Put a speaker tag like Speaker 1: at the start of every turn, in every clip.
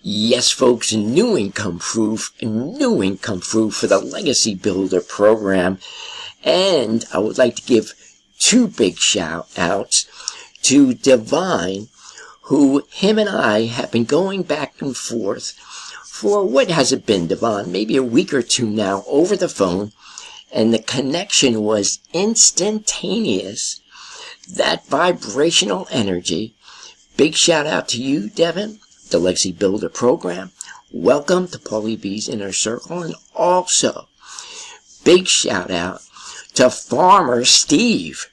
Speaker 1: Yes, folks, new income proof for the Legacy Builder program. And I would like to give two big shout outs to Divine, who him and I have been going back and forth for what has it been, Divine? Maybe a week or two now over the phone. And the connection was instantaneous. That vibrational energy. Big shout out to you, Devin, the Legacy Builder program. Welcome to PaulyB's Inner Circle. And also, big shout out to Farmer Steve.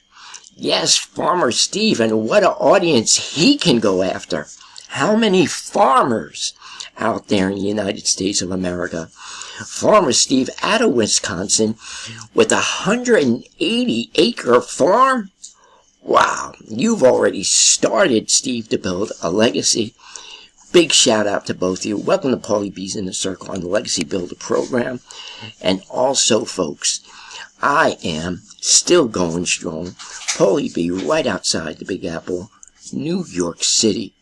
Speaker 1: Yes, Farmer Steve, and what an audience he can go after. How many farmers out there in the United States of America? Farmer Steve out of Wisconsin with a 180-acre farm. Wow, you've already started, Steve, to build a legacy. Big shout out to both of you. Welcome to PaulyB's Inner Circle on the Legacy Builder program. And also, folks, I am still going strong. PaulyB right outside the Big Apple, New York City.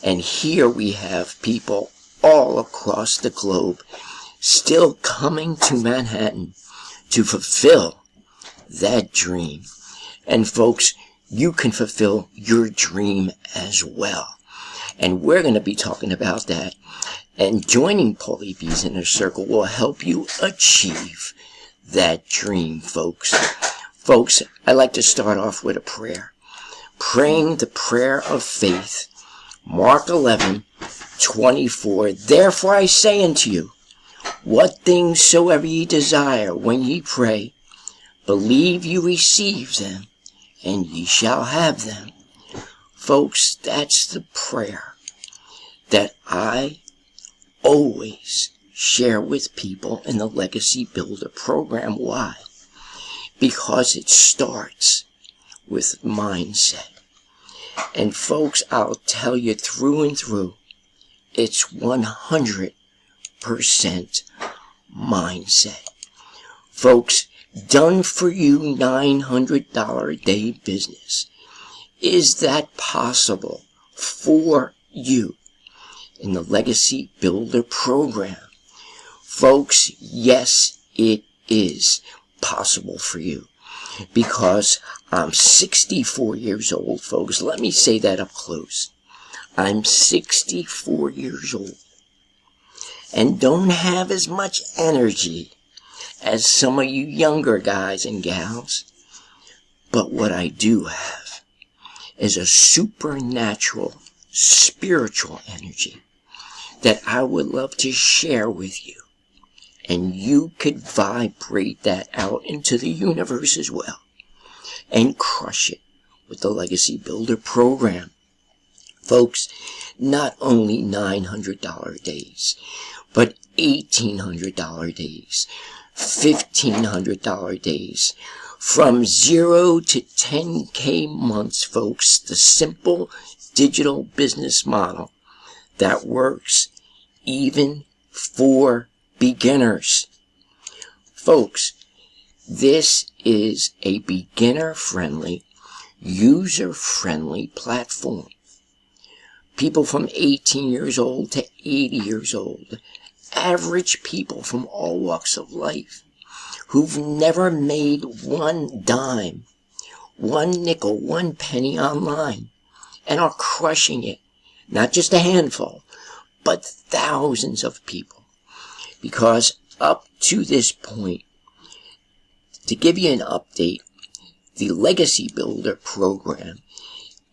Speaker 1: And here we have people all across the globe still coming to Manhattan to fulfill that dream. And folks, you can fulfill your dream as well. And we're going to be talking about that. And joining PaulyB's Inner Circle will help you achieve that dream, folks. Folks, I like to start off with a prayer. Praying the prayer of faith. Mark 11:24. Therefore I say unto you, what things soever ye desire when ye pray, believe you receive them, and ye shall have them. Folks, that's the prayer that I always share with people in the Legacy Builder program. Why? Because it starts with mindset. And folks, I'll tell you through and through, it's 100% mindset. Folks, done for you $900 a day business. Is that possible for you in the Legacy Builder program? Folks, yes, it is possible for you. Because I'm 64 years old, folks. Let me say that up close. I'm 64 years old. And don't have as much energy as some of you younger guys and gals. But what I do have is a supernatural, spiritual energy that I would love to share with you. And you could vibrate that out into the universe as well. And crush it with the Legacy Builder program. Folks, not only $900 days, but $1,800 days, $1,500 days, from 0 to 10K months, folks. The simple digital business model that works even for beginners. Folks, this is a beginner-friendly, user-friendly platform. People from 18 years old to 80 years old, average people from all walks of life, who've never made one dime, one nickel, one penny online, and are crushing it. Not just a handful, but thousands of people. Because up to this point, to give you an update, the Legacy Builder program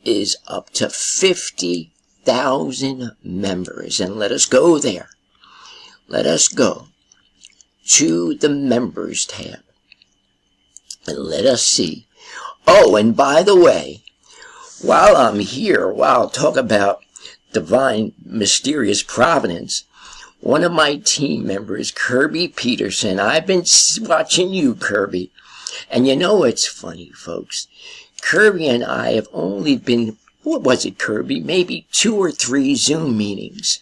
Speaker 1: is up to 50,000 members. And let us go there. Let us go to the members tab. And let us see. Oh, and by the way, while I'm here, while I talk about divine, mysterious providence, one of my team members, Kirby Peterson, I've been watching you, Kirby. And you know it's funny, folks. Kirby and I have only been, what was it, Kirby? Maybe 2 or 3 Zoom meetings.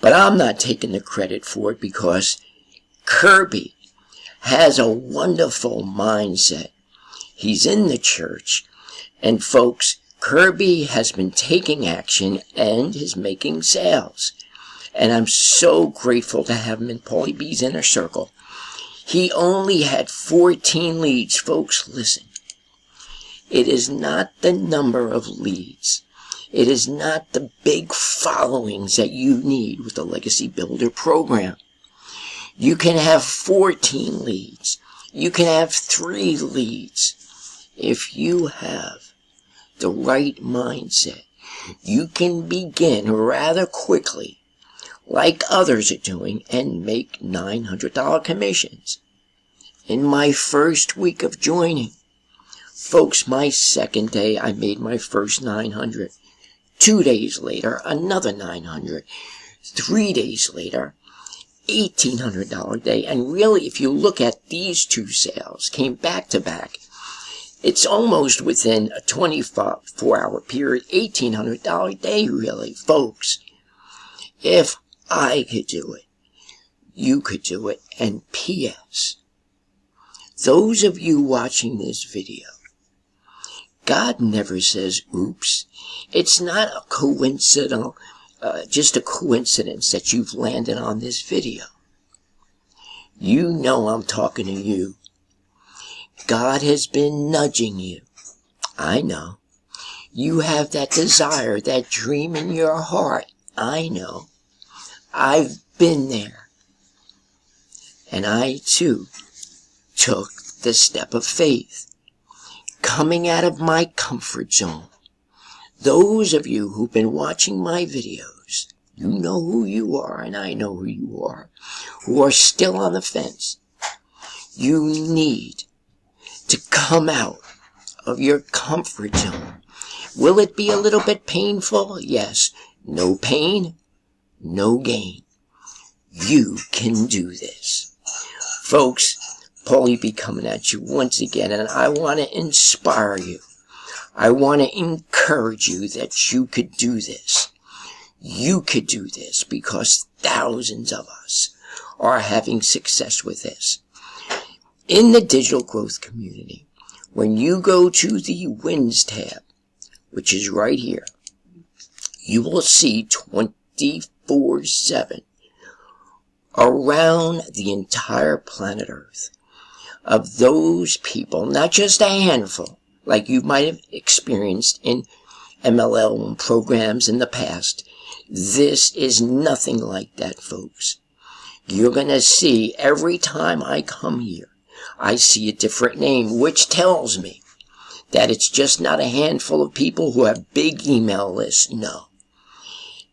Speaker 1: But I'm not taking the credit for it because Kirby has a wonderful mindset. He's in the church. And folks, Kirby has been taking action and is making sales. And I'm so grateful to have him in PaulyB's inner circle. He only had 14 leads. Folks, listen. It is not the number of leads. It is not the big followings that you need with the Legacy Builder program. You can have 14 leads. You can have 3 leads. If you have the right mindset, you can begin rather quickly, like others are doing, and make $900 commissions. In my first week of joining, folks, my second day, I made my first 900. 2 days later, another 900. 3 days later, $1,800 day. And really, if you look at these 2 sales, came back to back, it's almost within a 24-hour period, $1,800 day, really, folks. If I could do it, you could do it. And P.S., those of you watching this video, God never says, oops. It's not a coincidental, just a coincidence that you've landed on this video. You know I'm talking to you. God has been nudging you. I know. You have that desire, that dream in your heart. I know. I've been there. And I, too, took the step of faith, coming out of my comfort zone. Those of you who've been watching my videos, you know who you are, and I know who you are, who are still on the fence. You need to come out of your comfort zone. Will it be a little bit painful? Yes. No pain, no gain. You can do this. Folks, PaulyB coming at you once again, and I want to inspire you. I want to encourage you that you could do this. You could do this because thousands of us are having success with this. In the digital growth community, when you go to the Wins tab, which is right here, you will see 24/7 around the entire planet Earth of those people, not just a handful, like you might have experienced in MLM programs in the past. This is nothing like that, folks. You're going to see every time I come here, I see a different name, which tells me that it's just not a handful of people who have big email lists. No.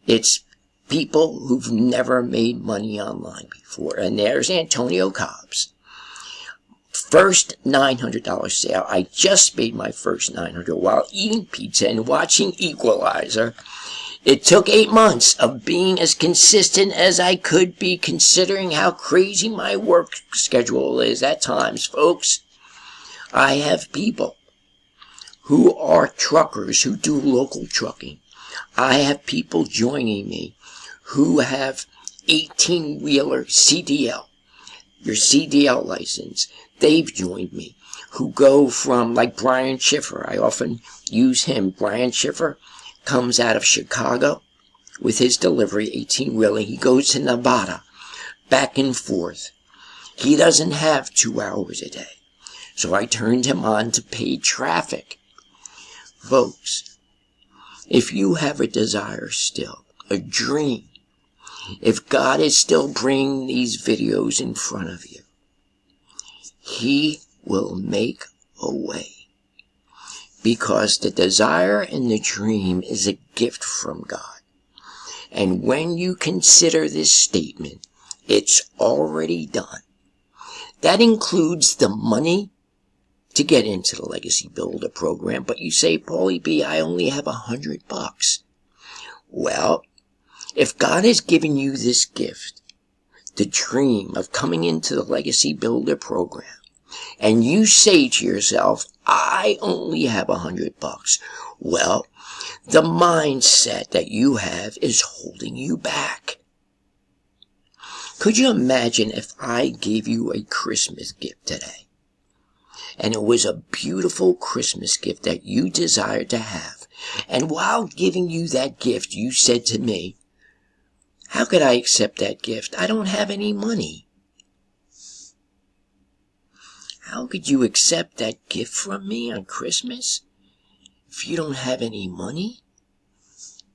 Speaker 1: It's people who've never made money online before. And there's Antonio Cobbs. First $900 sale. I just made my first $900 while eating pizza and watching Equalizer. It took 8 months of being as consistent as I could be, considering how crazy my work schedule is at times, folks. I have people who are truckers who do local trucking. I have people joining me who have 18-wheeler CDL, your CDL license. They've joined me, who go from, like Brian Schiffer. I often use him. Brian Schiffer comes out of Chicago with his delivery, 18-wheeler. He goes to Nevada, back and forth. He doesn't have 2 hours a day. So I turned him on to paid traffic. Folks, if you have a desire still, a dream, if God is still bringing these videos in front of you, He will make a way. Because the desire and the dream is a gift from God. And when you consider this statement, it's already done. That includes the money to get into the Legacy Builder program. But you say, PaulyB, I only have $100. Well, if God has given you this gift, the dream of coming into the Legacy Builder program, and you say to yourself, I only have $100. Well, the mindset that you have is holding you back. Could you imagine if I gave you a Christmas gift today? And it was a beautiful Christmas gift that you desired to have. And while giving you that gift, you said to me, How could I accept that gift? I don't have any money. How could you accept that gift from me on Christmas if you don't have any money?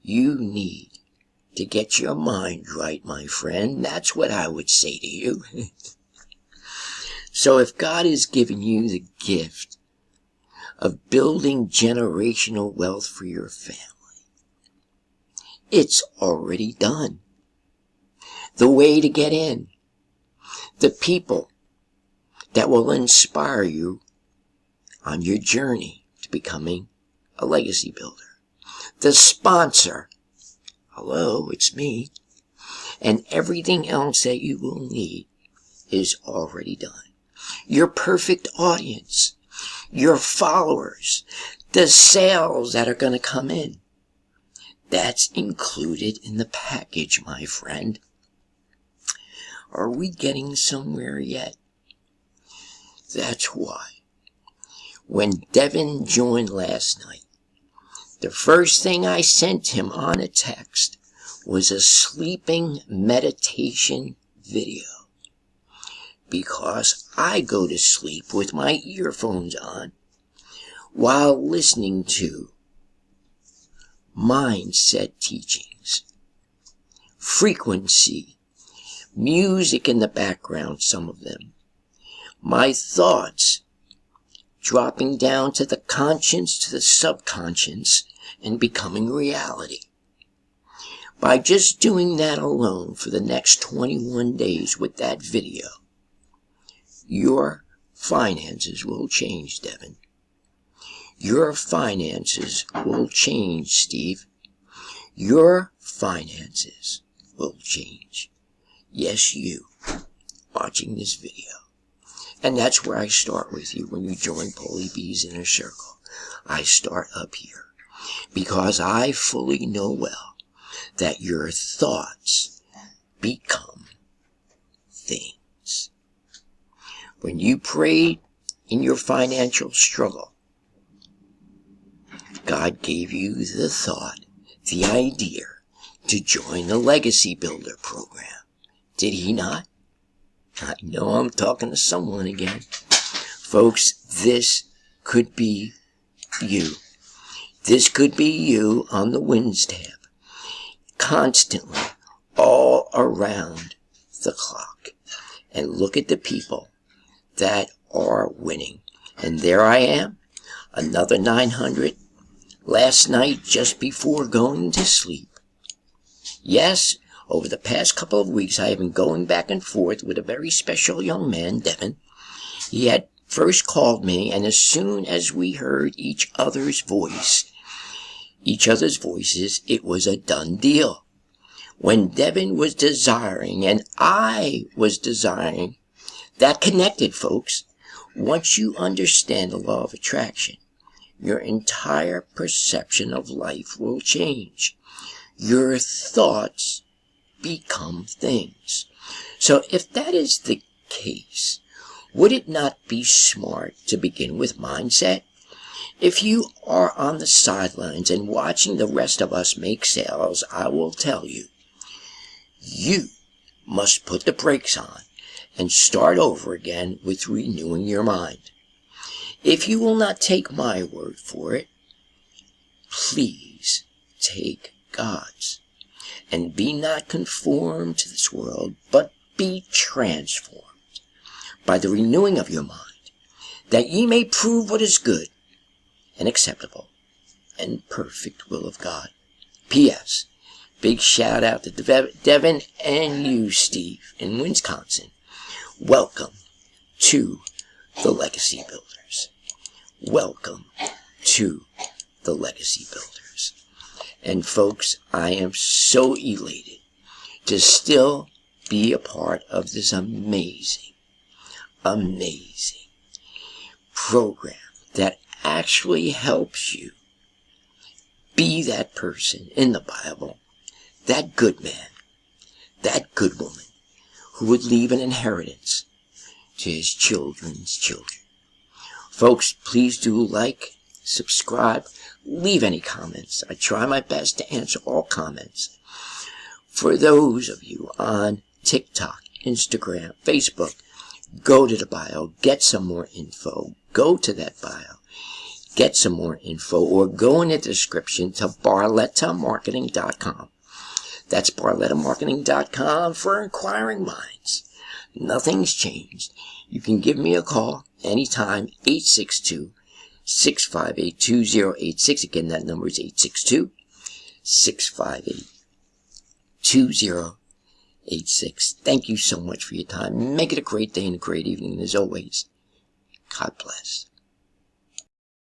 Speaker 1: You need to get your mind right, my friend. That's what I would say to you. So if God has given you the gift of building generational wealth for your family, it's already done. The way to get in, the people that will inspire you on your journey to becoming a legacy builder, the sponsor, hello, it's me, and everything else that you will need is already done. Your perfect audience, your followers, the sales that are going to come in, that's included in the package, my friend. Are we getting somewhere yet? That's why when Devin joined last night, the first thing I sent him on a text was a sleeping meditation video, because I go to sleep with my earphones on while listening to mindset teachings, frequency, music in the background, some of them, my thoughts dropping down to the conscious, to the subconscious, and becoming reality. By just doing that alone for the next 21 days with that video, your finances will change, Devin. Your finances will change, Steve. Your finances will change. Yes, you, watching this video. And that's where I start with you when you join PaulyB's Inner Circle. I start up here because I fully know well that your thoughts become things. When you prayed in your financial struggle, God gave you the thought, the idea to join the Legacy Builder program. Did he not? I know I'm talking to someone again. Folks, this could be you. This could be you on the wins tab, constantly, all around the clock. And look at the people that are winning. And there I am, another 900 last night just before going to sleep. Yes, over the past couple of weeks, I have been going back and forth with a very special young man, Devin. He had first called me, and as soon as we heard each other's voices, it was a done deal. When Devin was desiring, and I was desiring, that connected, folks. Once you understand the law of attraction, your entire perception of life will change. Your thoughts become things. So if that is the case, would it not be smart to begin with mindset? If you are on the sidelines and watching the rest of us make sales, I will tell you, you must put the brakes on and start over again with renewing your mind. If you will not take my word for it, please take God's. And be not conformed to this world, but be transformed by the renewing of your mind, that ye may prove what is good and acceptable and perfect will of God. P.S. Big shout out to Devin and you, Steve, in Wisconsin. Welcome to the Legacy Builders. Welcome to the Legacy Builders. And folks, I am so elated to still be a part of this amazing program that actually helps you be that person in the Bible, that good man, that good woman who would leave an inheritance to his children's children. Folks, please do like, subscribe, leave any comments. I try my best to answer all comments. For those of you on TikTok, Instagram, Facebook, go to the bio, get some more info. Go to that bio, get some more info, or go in the description to barlettamarketing.com. That's barlettamarketing.com for inquiring minds. Nothing's changed. You can give me a call anytime, 862-658-2086. Again, that number is 862-658-2086. Thank you so much for your time. Make it a great day and a great evening. And as always, God bless.